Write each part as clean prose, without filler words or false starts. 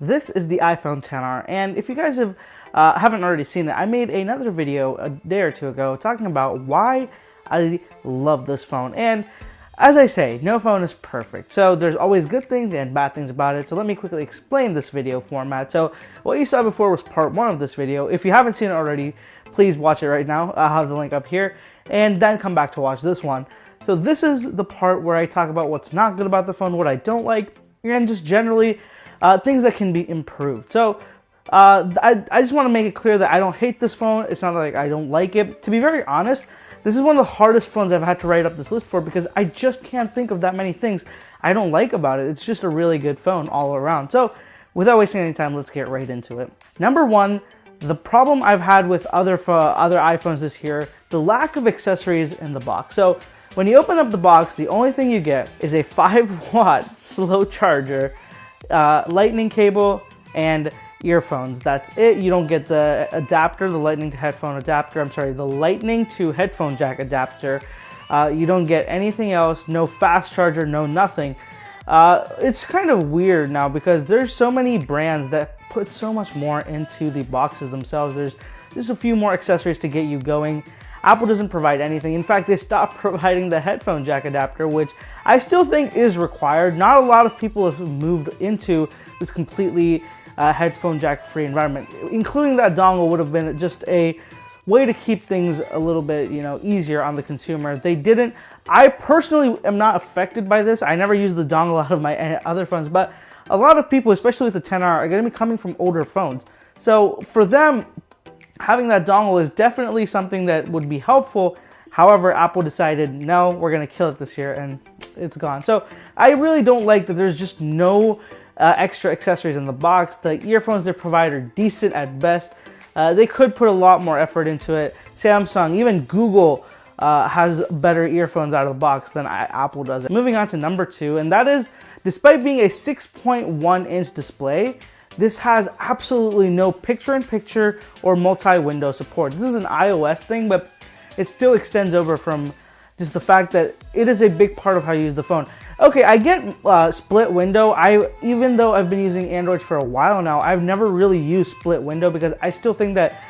This is the iPhone XR, and if you guys haven't already seen it, I made another video a day or two ago talking about why I love this phone. And as I say, no phone is perfect, so there's always good things and bad things about it. So let me quickly explain this video format. So what you saw before was part 1 of this video. If you haven't seen it already, please watch it right now. I'll have the link up here, and then come back to watch this one. So this is the part where I talk about what's not good about the phone, what I don't like, and just generally things that can be improved. So I just want to make it clear that I don't hate this phone. It's not like I don't like it. To be very honest, this is one of the hardest phones I've had to write up this list for, because I just can't think of that many things I don't like about it. It's just a really good phone all around. So without wasting any time, let's get right into it. Number 1, the problem I've had with other iPhones this year, the lack of accessories in the box. So when you open up the box, the only thing you get is a 5-watt slow charger, lightning cable, and earphones. That's it. You don't get the adapter, the lightning to headphone adapter. I'm sorry, the lightning to headphone jack adapter. You don't get anything else. No fast charger, no nothing. It's kind of weird now because there's so many brands that put so much more into the boxes themselves. There's just a few more accessories to get you going. Apple doesn't provide anything. In fact, they stopped providing the headphone jack adapter, which I still think is required. Not a lot of people have moved into this completely headphone jack free environment. Including that dongle would have been just a way to keep things a little bit, easier on the consumer. They didn't. I personally am not affected by this. I never use the dongle out of my other phones, but a lot of people, especially with the XR, are going to be coming from older phones. So for them, having that dongle is definitely something that would be helpful. However, Apple decided, no, we're going to kill it this year, and it's gone. So I really don't like that there's just no extra accessories in the box. The earphones they provide are decent at best. They could put a lot more effort into it. Samsung, even Google has better earphones out of the box than Apple does. Moving on to number 2, and that is, despite being a 6.1-inch display, this has absolutely no picture-in-picture or multi-window support. This is an iOS thing, but it still extends over from just the fact that it is a big part of how you use the phone. Okay, I get split window. Even though I've been using Android for a while now, I've never really used split window because I still think that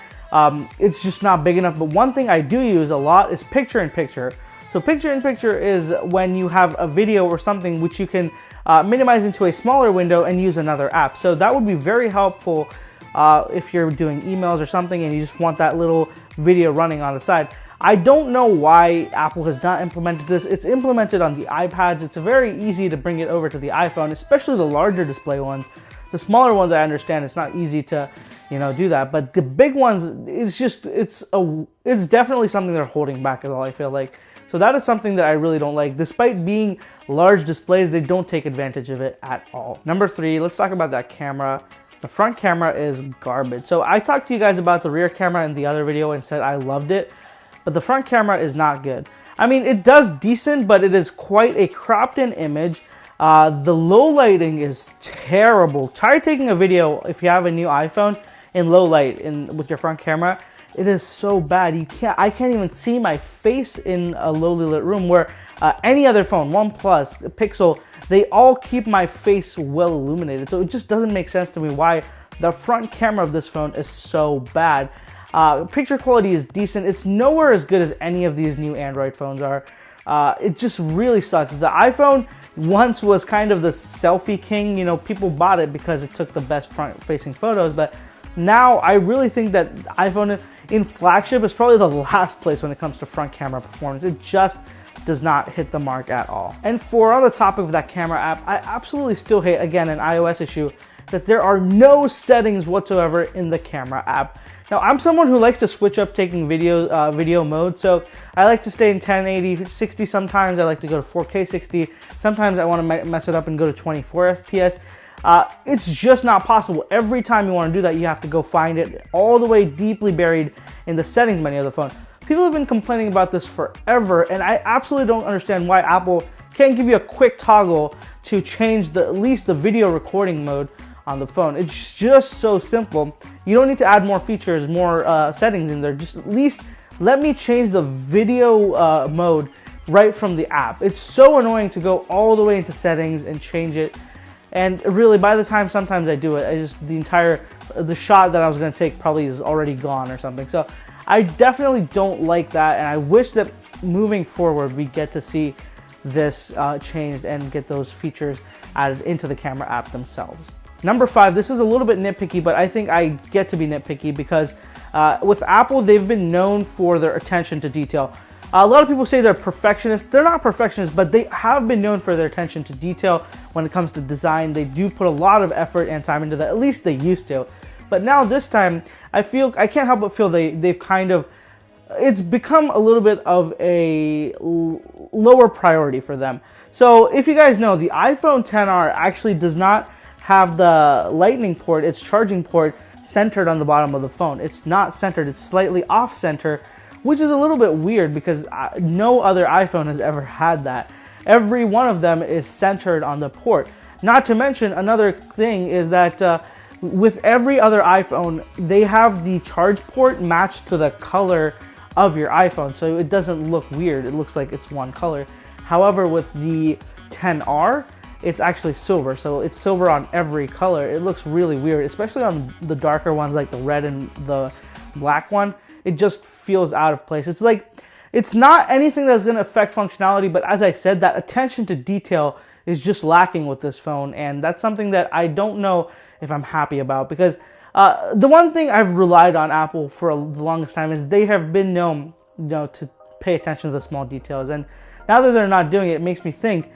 it's just not big enough. But one thing I do use a lot is picture-in-picture. So picture-in-picture is when you have a video or something which you can minimize into a smaller window and use another app. So that would be very helpful if you're doing emails or something and you just want that little video running on the side. I don't know why Apple has not implemented this. It's implemented on the iPads. It's very easy to bring it over to the iPhone, especially the larger display ones. The smaller ones, I understand it's not easy to, do that. But the big ones, it's definitely something they're holding back at all, I feel like. So that is something that I really don't like. Despite being large displays, they don't take advantage of it at all. Number 3, let's talk about that camera. The front camera is garbage. So I talked to you guys about the rear camera in the other video and said I loved it. But the front camera is not good. I mean, it does decent, but it is quite a cropped in image. The low lighting is terrible. Try taking a video if you have a new iPhone in low light with your front camera. It is so bad. I can't even see my face in a lowly lit room, where any other phone, OnePlus, Pixel, they all keep my face well illuminated. So it just doesn't make sense to me why the front camera of this phone is so bad. Picture quality is decent. It's nowhere as good as any of these new Android phones are. It just really sucks. The iPhone once was kind of the selfie king. People bought it because it took the best front-facing photos. But now I really think that iPhone in flagship is probably the last place when it comes to front camera performance. It just does not hit the mark at all. And on the topic of that camera app, I absolutely still hate, again, an iOS issue, that there are no settings whatsoever in the camera app. Now, I'm someone who likes to switch up taking video mode, so I like to stay in 1080, 60 sometimes. I like to go to 4K 60. Sometimes I want to mess it up and go to 24 FPS. It's just not possible. Every time you want to do that, you have to go find it all the way deeply buried in the settings menu of the phone. People have been complaining about this forever, and I absolutely don't understand why Apple can't give you a quick toggle to change at least the video recording mode on the phone. It's just so simple. You don't need to add more features, more settings in there. Just at least let me change the video mode right from the app. It's so annoying to go all the way into settings and change it. And really, by the time sometimes I do it, the shot that I was going to take probably is already gone or something. So I definitely don't like that, and I wish that moving forward we get to see this changed and get those features added into the camera app themselves. Number 5, this is a little bit nitpicky, but I think I get to be nitpicky because with Apple, they've been known for their attention to detail. A lot of people say they're perfectionists. They're not perfectionists, but they have been known for their attention to detail when it comes to design. They do put a lot of effort and time into that. At least they used to. But now this time, I can't help but feel they've kind of, it's become a little bit of a lower priority for them. So if you guys know, the iPhone XR actually does not have the lightning port, its charging port, centered on the bottom of the phone. It's not centered, it's slightly off center, which is a little bit weird because no other iPhone has ever had that. Every one of them is centered on the port. Not to mention, another thing is that with every other iPhone, they have the charge port matched to the color of your iPhone, so it doesn't look weird. It looks like it's one color. However, with the XR, it's actually silver, so it's silver on every color. It looks really weird, especially on the darker ones like the red and the black one. It just feels out of place. It's like, it's not anything that's going to affect functionality, but as I said, that attention to detail is just lacking with this phone, and that's something that I don't know if I'm happy about, because the one thing I've relied on Apple for the longest time is they have been known, to pay attention to the small details, and now that they're not doing it, it makes me think,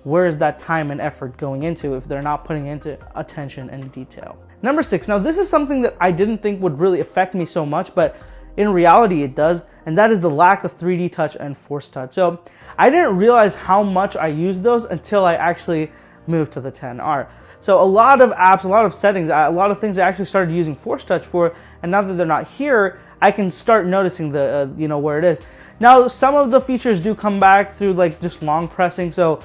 where is that time and effort going into if they're not putting into attention and detail? Number 6, now this is something that I didn't think would really affect me so much, but in reality it does, and that is the lack of 3D touch and Force Touch. So I didn't realize how much I used those until I actually moved to the XR. So a lot of apps, a lot of settings, a lot of things I actually started using Force Touch for, and now that they're not here, I can start noticing the where it is. Now some of the features do come back through like just long pressing. So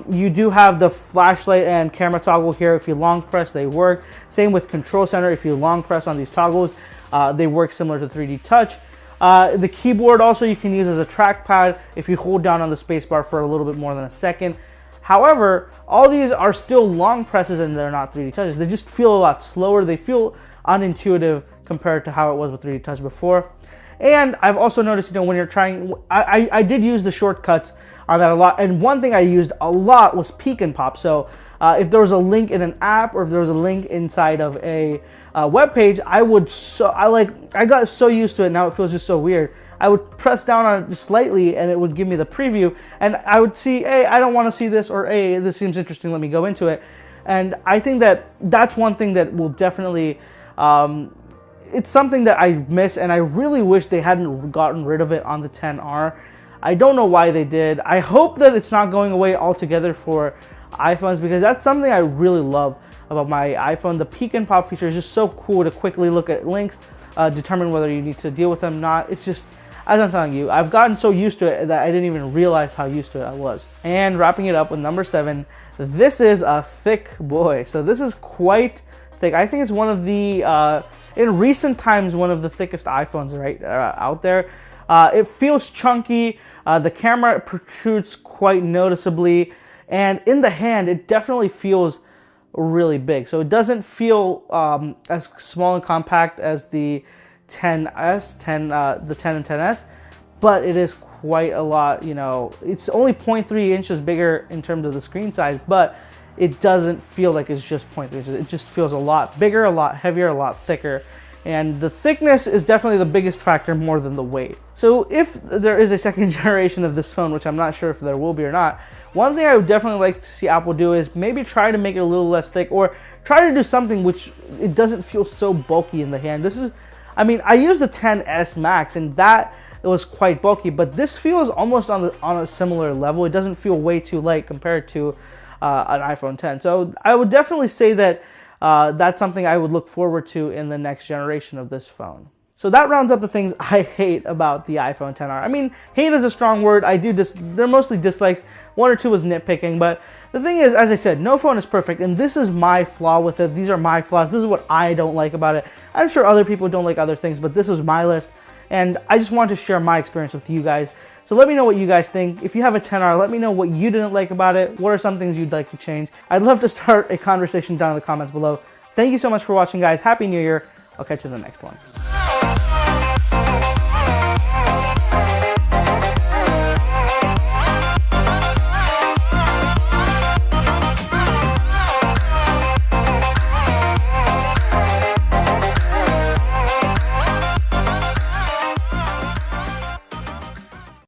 you do have the flashlight and camera toggle here. If you long press, they work. Same with Control Center. If you long press on these toggles, they work similar to 3D touch. The keyboard also you can use as a trackpad if you hold down on the spacebar for a little bit more than a second. However, all these are still long presses and they're not 3D touches. They just feel a lot slower. They feel unintuitive compared to how it was with 3D touch before. And I've also noticed, when you're trying, I did use the shortcuts on that a lot. And one thing I used a lot was peek and pop. So if there was a link in an app or if there was a link inside of a web page, I got so used to it. Now it feels just so weird. I would press down on it just slightly and it would give me the preview, and I would see, hey, I don't want to see this, or hey, this seems interesting, let me go into it. And I think that that's one thing that will definitely, it's something that I miss, and I really wish they hadn't gotten rid of it on the XR. I don't know why they did. I hope that it's not going away altogether for iPhones, because that's something I really love about my iPhone. The peek and pop feature is just so cool to quickly look at links, determine whether you need to deal with them or not. It's just, as I'm telling you, I've gotten so used to it that I didn't even realize how used to it I was. And wrapping it up with number 7, this is a thick boy. So this is quite thick. I think it's one of the, in recent times, one of the thickest iPhones out there. It feels chunky. The camera protrudes quite noticeably. And in the hand, it definitely feels really big. So it doesn't feel as small and compact as the XS, the 10 and 10S, but it is quite a lot. It's only 0.3 inches bigger in terms of the screen size, but it doesn't feel like it's just 0.3 inches. It just feels a lot bigger, a lot heavier, a lot thicker. And the thickness is definitely the biggest factor, more than the weight. So if there is a second generation of this phone, which I'm not sure if there will be or not, one thing I would definitely like to see Apple do is maybe try to make it a little less thick, or try to do something which it doesn't feel so bulky in the hand. I used the 10S Max and that it was quite bulky, but this feels almost on a similar level. It doesn't feel way too light compared to an iPhone 10. So I would definitely say that that's something I would look forward to in the next generation of this phone. So that rounds up the things I hate about the iPhone XR. Hate is a strong word. They're mostly dislikes. 1 or 2 was nitpicking, but the thing is, as I said, no phone is perfect, and this is my flaw with it. These are my flaws. This is what I don't like about it. I'm sure other people don't like other things, but this was my list, and I just wanted to share my experience with you guys. So let me know what you guys think. If you have a 10R, let me know what you didn't like about it. What are some things you'd like to change? I'd love to start a conversation down in the comments below. Thank you so much for watching, guys. Happy New Year. I'll catch you in the next one.